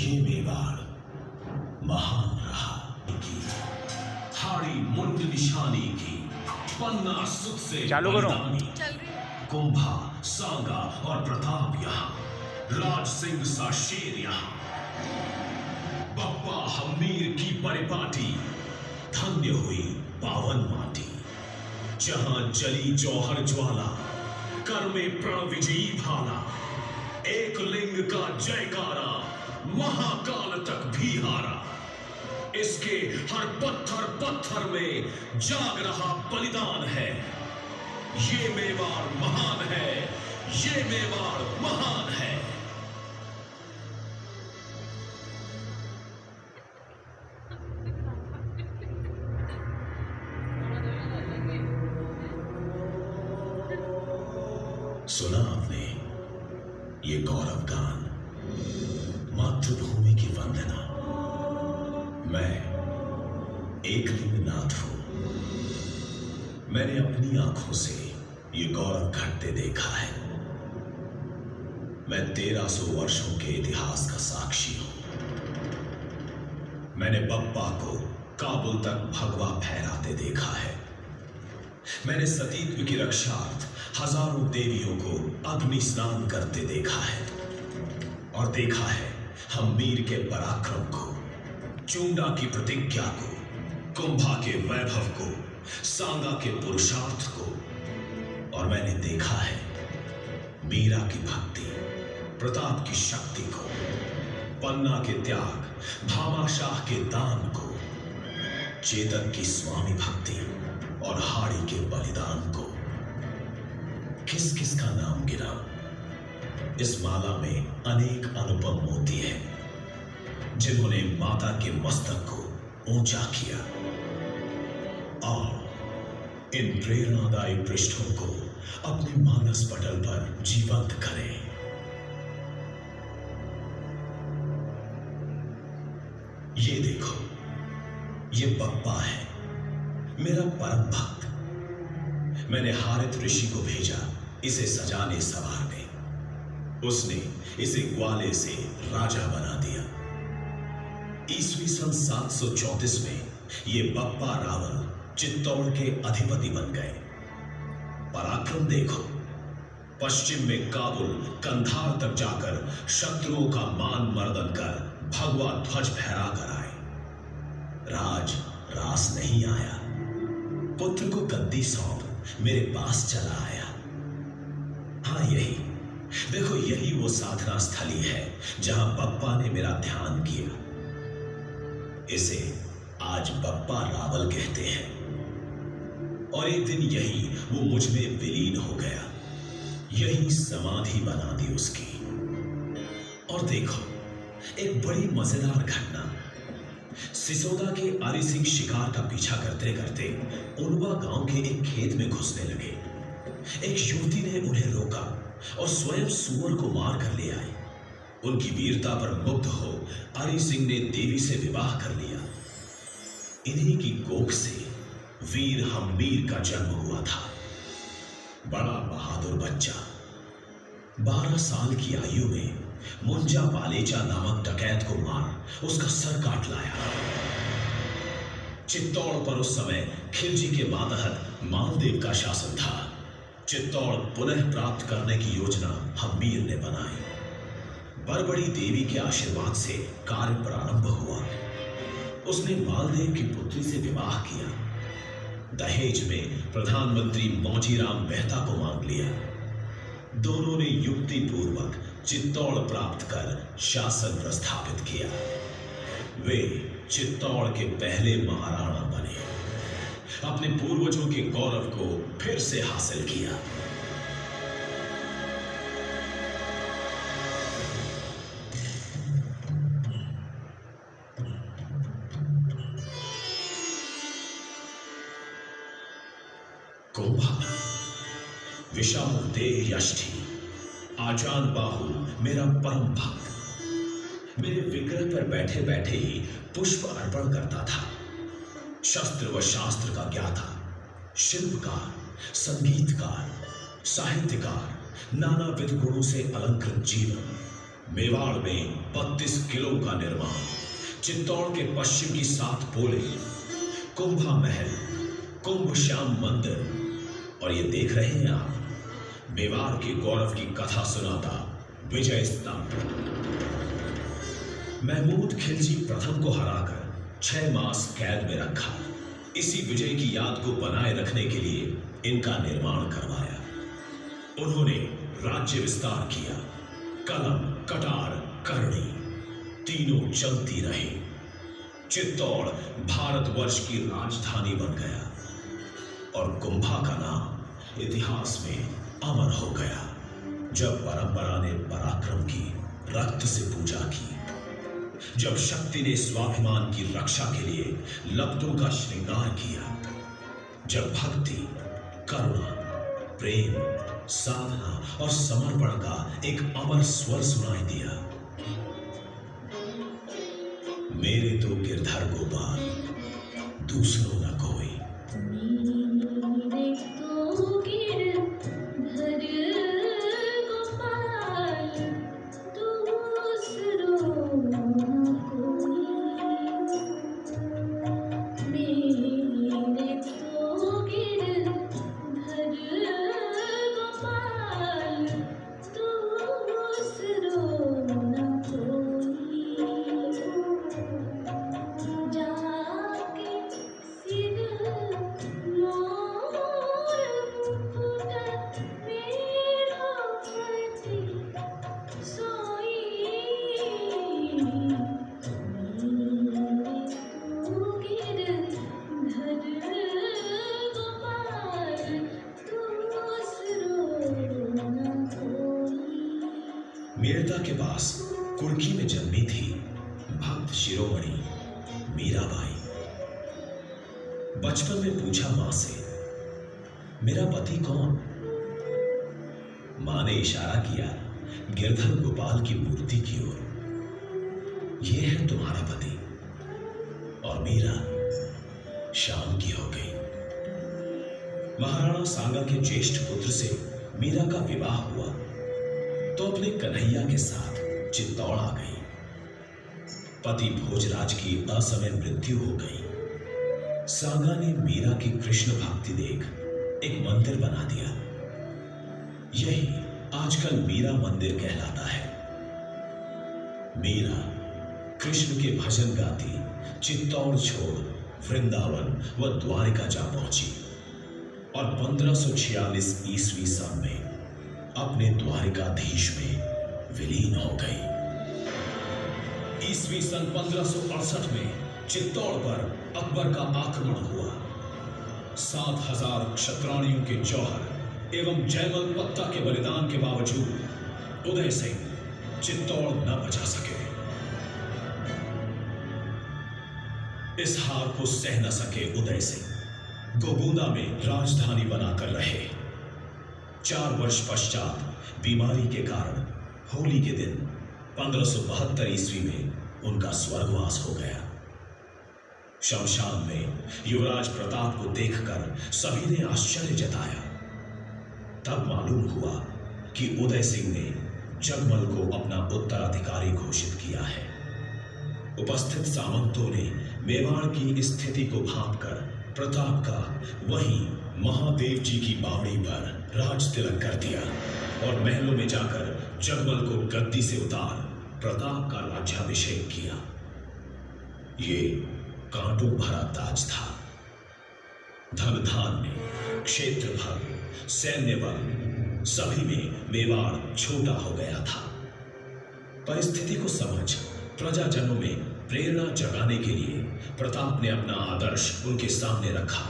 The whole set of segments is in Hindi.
ये मेवाड़ महान रहा की हाड़ी मुंड निशानी की पन्ना सुख से चालू करो। कुंभा सांगा और प्रताप यहाँ राज सिंह सा शेर यहाँ बप्पा हमीर की परिपाटी धन्य हुई पावन माटी जहां जली जौहर ज्वाला कर में प्रण विजयी भाला एक लिंग का जयकारा महाकाल तक भी हारा इसके हर पत्थर पत्थर में जाग रहा बलिदान है ये मेवाड़ महान है ये मेवाड़ महान है। सुना आपने ये गौरव गान मातृभूमि की वंदना। मैं एकलिंगनाथ हूं। मैंने अपनी आंखों से ये गौरव घटते देखा है। मैं 1300 वर्षों के इतिहास का साक्षी हूं। मैंने बप्पा को काबुल तक भगवा फहराते देखा है। मैंने सतीत्व की रक्षार्थ हजारों देवियों को अग्नि स्नान करते देखा है और देखा है हमीर के पराक्रम को, चूंडा की प्रतिज्ञा को, कुंभा के वैभव को, सांगा के पुरुषार्थ को और मैंने देखा है मीरा की भक्ति, प्रताप की शक्ति को, पन्ना के त्याग, भामाशाह के दान को, चेतन की स्वामी भक्ति और हाड़ी के बलिदान को। किस किस का नाम गिरा। इस माला में अनेक अनुपम मोती हैं जिन्होंने माता के मस्तक को ऊंचा किया और इन प्रेरणादायी पृष्ठों को अपने मानस पटल पर जीवंत करें। ये देखो, ये बप्पा है, मेरा परम भक्त। मैंने हारित ऋषि को भेजा इसे सजाने संवारने। उसने इसे ग्वाले से राजा बना दिया। ईस्वी सन 734 में ये बप्पा रावल चित्तौड़ के अधिपति बन गए। पराक्रम देखो, पश्चिम में काबुल कंधार तक जाकर शत्रुओं का मान मर्दन कर भगवा ध्वज फहरा कर आए। राज रास नहीं आया, पुत्र को गद्दी सौंप मेरे पास चला आया। हाँ, यही देखो, यही वो साधना स्थली है जहां बप्पा ने मेरा ध्यान किया। इसे आज बप्पा रावल कहते हैं और एक दिन यही वो मुझ में विलीन हो गया। यही समाधि बना दी उसकी। और देखो, एक बड़ी मजेदार घटना। सिसोदा के आरी सिंह शिकार का पीछा करते करते उनवा गांव के एक खेत में घुसने लगे। एक युवती ने उन्हें रोका और स्वयं सूअर को मार कर ले आई। उनकी वीरता पर मुग्ध हो आरी सिंह ने देवी से विवाह कर लिया। इन्हीं की कोख से वीर हम्मीर का जन्म हुआ था। बड़ा बहादुर बच्चा 12 साल की आयु में मुंजा पालेचा नामक डकैत को मार उसका सर काट लाया। चित्तौड़ पर उस समय खिलजी के मातहत मालदेव का शासन था। चित्तौड़ पुनः प्राप्त करने की योजना हम्मीर ने बनाई। बरबड़ी देवी के आशीर्वाद से कार्य प्रारंभ हुआ। उसने मालदेव की पुत्री से विवाह किया। दहेज में प्रधानमंत्री मौजीराम मेहता को मांग लिया। दोनों ने युक्ति पूर्वक चित्तौड़ प्राप्त कर शासन प्रस्थापित किया। वे चित्तौड़ के पहले महाराणा बने। अपने पूर्वजों के गौरव को फिर से हासिल किया। कुंभा विशाल देह यष्टि आजान बाहु मेरा परम भक्त मेरे विग्रह पर बैठे बैठे ही पुष्प अर्पण करता था। शस्त्र व शास्त्र का ज्ञाता, शिल्पकार, संगीतकार, साहित्यकार, नानाविध गुणों से अलंकृत जीवन, मेवाड़ में 32 किलों का निर्माण, चित्तौड़ के पश्चिम की 7 पोलें, कुंभा महल, कुंभ श्याम मंदिर और ये देख रहे हैं आप, मेवाड़ के गौरव की कथा सुनाता विजय स्तंभ। महमूद खिलजी प्रथम को हराकर 6 मास कैद में रखा। इसी विजय की याद को बनाए रखने के लिए इनका निर्माण करवाया। उन्होंने राज्य विस्तार किया। कलम, कटार, करणी तीनों चलती रही। चित्तौड़ भारतवर्ष की राजधानी बन गया और कुंभा का नाम इतिहास में अमर हो गया। जब परंपरा ने पराक्रम की रक्त से पूजा की, जब शक्ति ने स्वाभिमान की रक्षा के लिए लब्धों का श्रृंगार किया, जब भक्ति, करुणा, प्रेम, साधना और समर्पण का एक अमर स्वर सुनाई दिया। मेरे तो गिरधर गोपाल, दूसरों न कोई। मेरे तो गिरधर गोपाल, दूसरों न कोई। मेरे तो गिरधर गोपाल, दूसरों न कोई। जाके सिर मोर मुकुट मेरा पति सोई। मेरे तो गिरधर गोपाल, दूसरों न कोई। मेरता के पास कुर्की में जन्मी थी भक्त शिरोमणि मीराबाई। बचपन में पूछा मां से, मेरा पति कौन? मां ने इशारा किया गिरधर गोपाल की मूर्ति की ओर। यह है तुम्हारा पति। और मीरा शाम की हो गई। महाराणा सांगा के ज्येष्ठ पुत्र से मीरा का विवाह हुआ तो अपने कन्हैया के साथ चित्तौड़ आ गई। पति भोजराज की असमय मृत्यु हो गई। सांगा ने मीरा की कृष्ण भक्ति देख एक मंदिर बना दिया। यही आजकल मीरा मंदिर कहलाता है। मीरा कृष्ण के भजन गाती चित्तौड़ छोड़ वृंदावन व द्वारिका जा पहुंची और 1546 ईस्वी सन में अपने द्वारिकाधीश में विलीन हो गई। ईस्वी सन 1568 में चित्तौड़ पर अकबर का आक्रमण हुआ। 7000 क्षत्राणियों के जौहर एवं जयमल पत्ता के बलिदान के बावजूद उदय सिंह चित्तौड़ न बचा सके। इस हार को सह न सके उदय सिंह गोगुंदा में राजधानी बनाकर रहे। 4 वर्ष पश्चात बीमारी के कारण होली के दिन 1572 ईस्वी में उनका स्वर्गवास हो गया। शमशान में युवराज प्रताप को देखकर सभी ने आश्चर्य जताया। तब मालूम हुआ कि उदय सिंह ने जगमल को अपना उत्तराधिकारी घोषित किया है। उपस्थित सामंतों ने मेवाड़ की स्थिति को भांपकर प्रताप का वहीं महादेव जी की बावड़ी पर राज तिलक कर दिया और महलों में जाकर जगमल को गद्दी से उतार प्रताप का राज्याभिषेक किया। ये कांटों भरा ताज था। धन धान्य, क्षेत्र भर, सैन्य बल सभी में मेवाड़ छोटा हो गया था। परिस्थिति को समझ प्रजाजनों में प्रेरणा जगाने के लिए प्रताप ने अपना आदर्श उनके सामने रखा।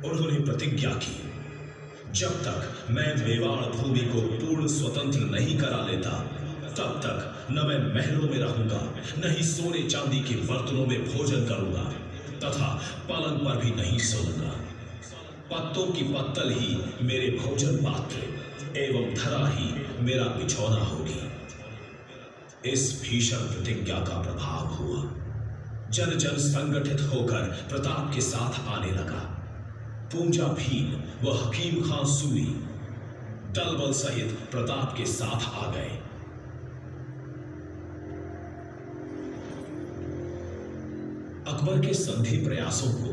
उन्होंने प्रतिज्ञा की, जब तक मैं मेवाड़ भूमि को पूर्ण स्वतंत्र नहीं करा लेता तब तक न मैं महलों में रहूंगा, न ही सोने चांदी के बर्तनों में भोजन करूंगा तथा पलंग पर भी नहीं सोऊंगा। पत्तों की पत्तल ही मेरे भोजन पात्र एवं धरा ही मेरा बिछौना होगी। इस भीषण प्रतिज्ञा का प्रभाव हुआ। जन जन संगठित होकर प्रताप के साथ आने लगा। पूंजा भील व हकीम खां सूरी दलबल सहित प्रताप के साथ आ गए। अकबर के संधि प्रयासों को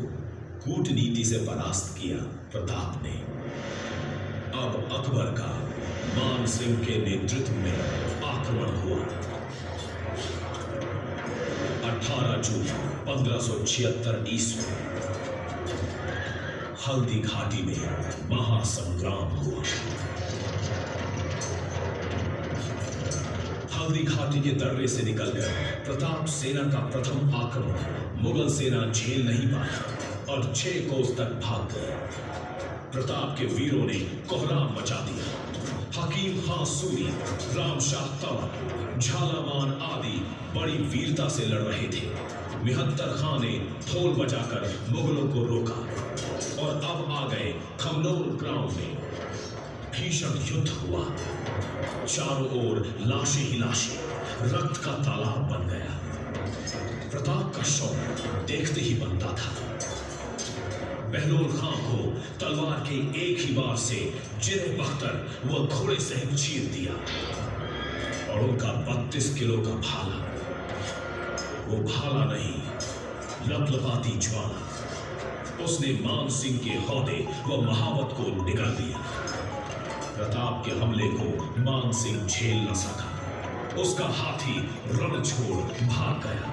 कूटनीति से परास्त किया प्रताप ने। अब अकबर का मान सिंह के नेतृत्व में आक्रमण हुआ। 18 जून 1576 ईस्वी हल्दी घाटी में महासंग्राम हुआ। हल्दी घाटी के दर्रे से निकलकर प्रताप सेना का प्रथम आक्रमण मुगल सेना झेल नहीं पाई और 6 कोस तक भाग गए। प्रताप के वीरों ने कोहराम मचा दिया। हकीम खां सूरी, रामशाह तंवर, झालावान आदि बड़ी वीरता से लड़ रहे थे। मिहत्तर खां ने ढोल बजाकर मुगलों को रोका और अब आ गए खमनोर ग्राउंड में। भीषण युद्ध हुआ। चारों ओर लाशें ही लाशें, रक्त का तालाब बन गया। प्रताप का शौक देखते ही बनता था। बहलोल खां को तलवार के एक ही बार से जिरे बख्तर वह घोड़े सहित चीर दिया और उनका 32 किलो का भाला, वो भाला नहीं, लपलपाती ज्वाला, उसने मान सिंह के हौदे व महावत को निगल दिया। प्रताप के हमले को मान सिंह झेल न सका। उसका हाथी रण छोड़ भाग गया।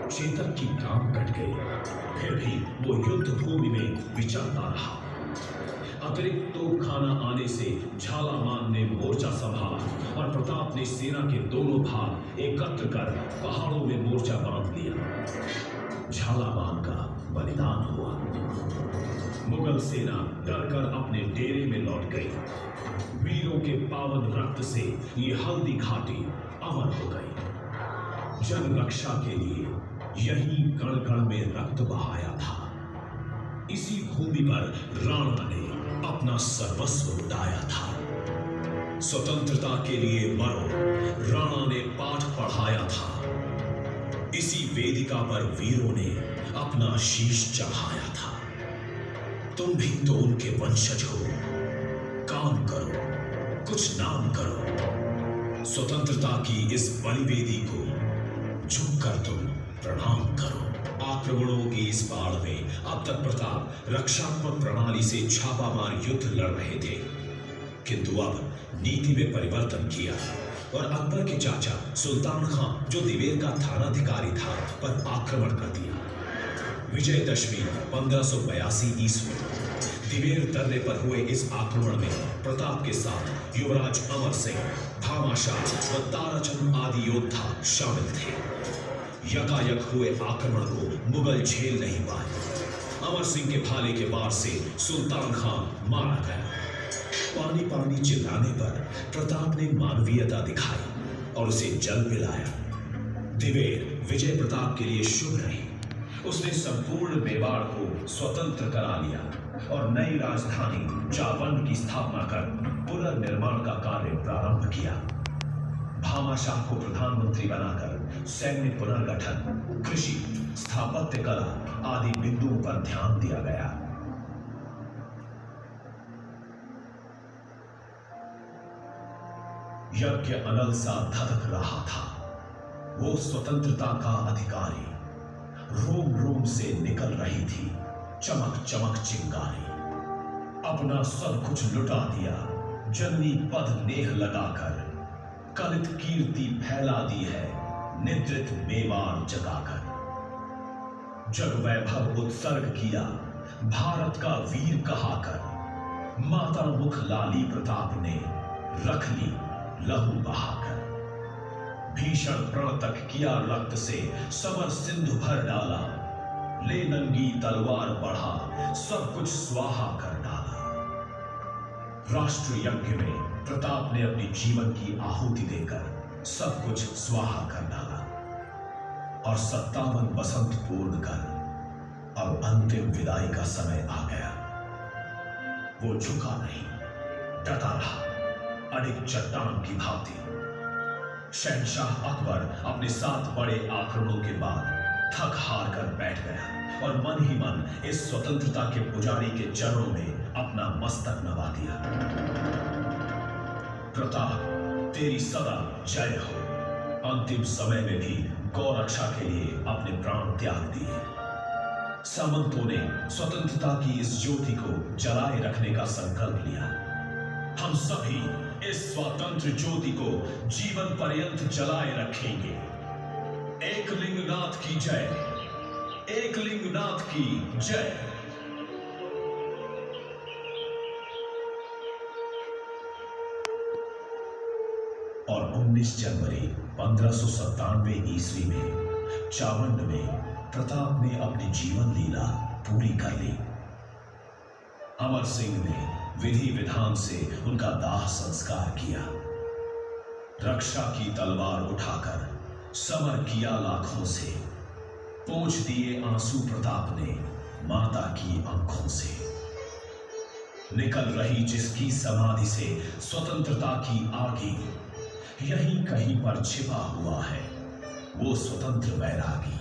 चेतक की टांग कट गई, फिर भी वो युद्ध भूमि में विचरता रहा। अतिरिक्त तोपखाना आने से झालावान ने मोर्चा संभाला और प्रताप ने सेना के दोनों भाग एकत्र कर पहाड़ों में मोर्चा बांध लिया। झालावान का बलिदान हुआ। मुगल सेना डरकर अपने डेरे में लौट गई। वीरों के पावन रक्त से ये हल्दी घाटी अमर हो गई। जन रक्षा के लिए यही कण कण में रक्त बहाया था। इसी भूमि पर राणा ने अपना सर्वस्व लुटाया था। स्वतंत्रता के लिए मरो, राणा ने पाठ पढ़ाया था। इसी वेदिका पर वीरों ने अपना शीश चढ़ाया था। तुम भी तो उनके वंशज हो। काम करो, कुछ नाम करो। स्वतंत्रता की इस बलिवेदी को झुककर तुम प्रणाम करो। आक्रमणों की इस बाढ़ में अब तक प्रताप रक्षात्मक प्रणाली से छापामार युद्ध लड़ रहे थे, किंतु अब नीति में परिवर्तन किया और अकबर के चाचा सुल्तान खां, जो दिवेर का थानाधिकारी था, पर आक्रमण कर दिया। विजयदशमी 1582 ईस्वी दिवेर दर्रे पर हुए इस आक्रमण में प्रताप के साथ युवराज अमर सिंह, भामाशाह व ताराचंद आदि योद्धा शामिल थे। यकायक हुए आक्रमण को मुगल झेल नहीं पाए। अमर सिंह के भाले के वार से सुल्तान खां मारा गया। पानी पानी चिल्लाने पर प्रताप ने मानवीयता दिखाई और उसे जल पिलाया। दिवेर विजय प्रताप के लिए शुभ रही। उसने संपूर्ण मेवाड़ को स्वतंत्र करा लिया और नई राजधानी जावंड की स्थापना कर पुनर्निर्माण का कार्य प्रारंभ किया। भामाशाह को प्रधानमंत्री बनाकर सैन्य पुनर्गठन, कृषि, स्थापत्य कला आदि बिंदुओं पर ध्यान दिया गया। यज्ञ अनल सा धधक रहा था। वो स्वतंत्रता का अधिकारी। रोम रोम से निकल रही थी चमक चमक चिंगारी। अपना सब कुछ लुटा दिया जननी पद नेह लगाकर। कलित कीर्ति फैला दी है निद्रित मेवाड़ जगाकर। जग वैभव उत्सर्ग किया भारत का वीर कहाकर। माता मुख लाली प्रताप ने रख ली लहू बहाकर। भीषण प्रण तक किया रक्त से समर सिंधु भर डाला। ले नंगी तलवार बढ़ा सब कुछ स्वाहा कर डाला। राष्ट्र यज्ञ में प्रताप ने अपनी जीवन की आहुति देकर सब कुछ स्वाहा कर डाला और 57 बसंत पूर्ण कर अब अंतिम विदाई का समय आ गया। वो झुका नहीं, डटा रहा अडिग चट्टान की भांति। शहंशाह अकबर अपने 7 बड़े आक्रमणों के बाद थक हार कर बैठ गया और मन ही मन इस स्वतंत्रता के पुजारी के चरणों में अपना मस्तक नवा दिया। प्रताप तेरी सदा जय हो। अंतिम समय में भी गौरक्षा के लिए अपने प्राण त्याग दिए। सामंतों ने स्वतंत्रता की इस ज्योति को जलाए रखने का संकल्प लिया। हम सभी इस स्वतंत्र ज्योति को जीवन पर्यंत जलाए रखेंगे। एकलिंगनाथ की जय, एकलिंगनाथ की जय। और 19 जनवरी 1597 ईस्वी में चावंड में प्रताप ने अपनी जीवन लीला पूरी कर ली। अमर सिंह ने विधि विधान से उनका दाह संस्कार किया। रक्षा की तलवार उठाकर समर किया लाखों से, पोंछ दिए आंसू प्रताप ने माता की आंखों से। निकल रही जिसकी समाधि से स्वतंत्रता की आगी, यहीं कहीं पर छिपा हुआ है वो स्वतंत्र वैरागी।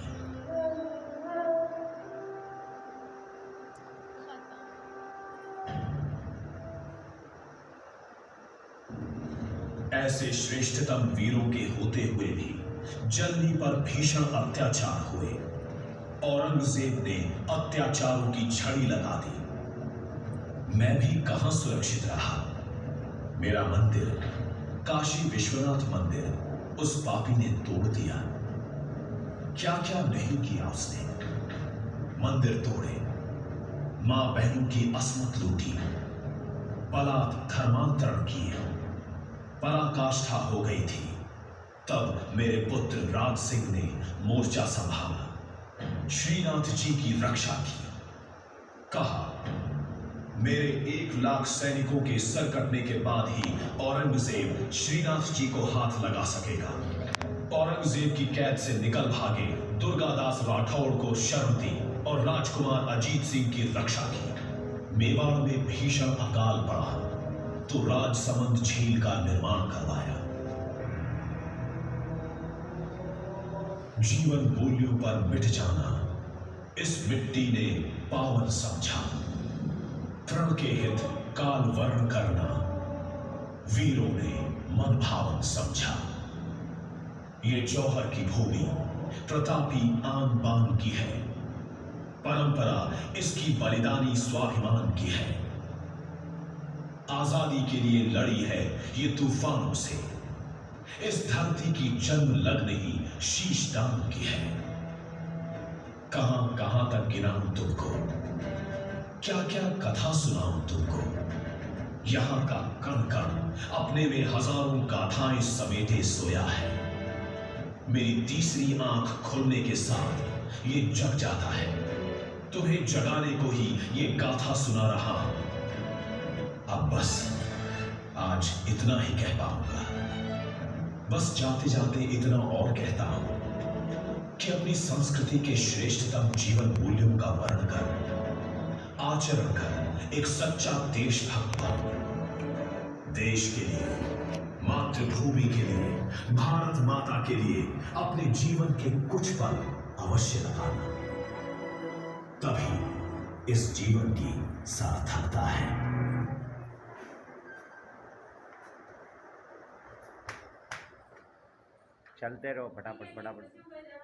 ऐसे श्रेष्ठतम वीरों के होते हुए भी जननी पर भीषण अत्याचार हुए। औरंगजेब ने अत्याचारों की छड़ी लगा दी। मैं भी कहां सुरक्षित रहा। मेरा मंदिर, काशी विश्वनाथ मंदिर, उस पापी ने तोड़ दिया। क्या क्या नहीं किया उसने। मंदिर तोड़े, मां बहनों की असमत लूटी, बलात् धर्मांतरण किए। पराकाष्ठा हो गई थी। तब मेरे पुत्र राज सिंह ने मोर्चा संभाला, श्रीनाथ जी की रक्षा की। कहा, मेरे 1 लाख सैनिकों के सर कटने के बाद ही औरंगजेब श्रीनाथ जी को हाथ लगा सकेगा। औरंगजेब की कैद से निकल भागे दुर्गादास राठौड़ को शरण दी और राजकुमार अजीत सिंह की रक्षा की। मेवाड़ में भीषण अकाल पड़ा तो राजसमंद झील का निर्माण करवाया। जीवन मूल्यों पर मिट जाना इस मिट्टी ने पावन समझा। तृण के हित काल वर्ण करना वीरों ने मन भावन समझा। ये जौहर की भूमि प्रतापी आन बान की है। परंपरा इसकी बलिदानी स्वाभिमान की है। आजादी के लिए लड़ी है ये तूफानों से। इस धरती की जन्म लग्न ही शीश दान की है। कहां कहां तक गिनाऊं तुमको, क्या क्या कथा सुनाऊं तुमको। यहां का कण कण अपने में हजारों गाथाएं समेटे सोया है। मेरी तीसरी आंख खुलने के साथ ये जग जाता है। तुम्हें जगाने को ही ये गाथा सुना रहा हूं। अब बस आज इतना ही कह पाऊंगा। बस जाते जाते इतना और कहता हूं कि अपनी संस्कृति के श्रेष्ठतम जीवन मूल्यों का वर्णन कर, आचरण कर एक सच्चा देशभक्त बन। देश के लिए, मातृभूमि के लिए, भारत माता के लिए अपने जीवन के कुछ पल अवश्य लगाना। तभी इस जीवन की सार्थकता है। चलते रहो फटाफट फटाफट।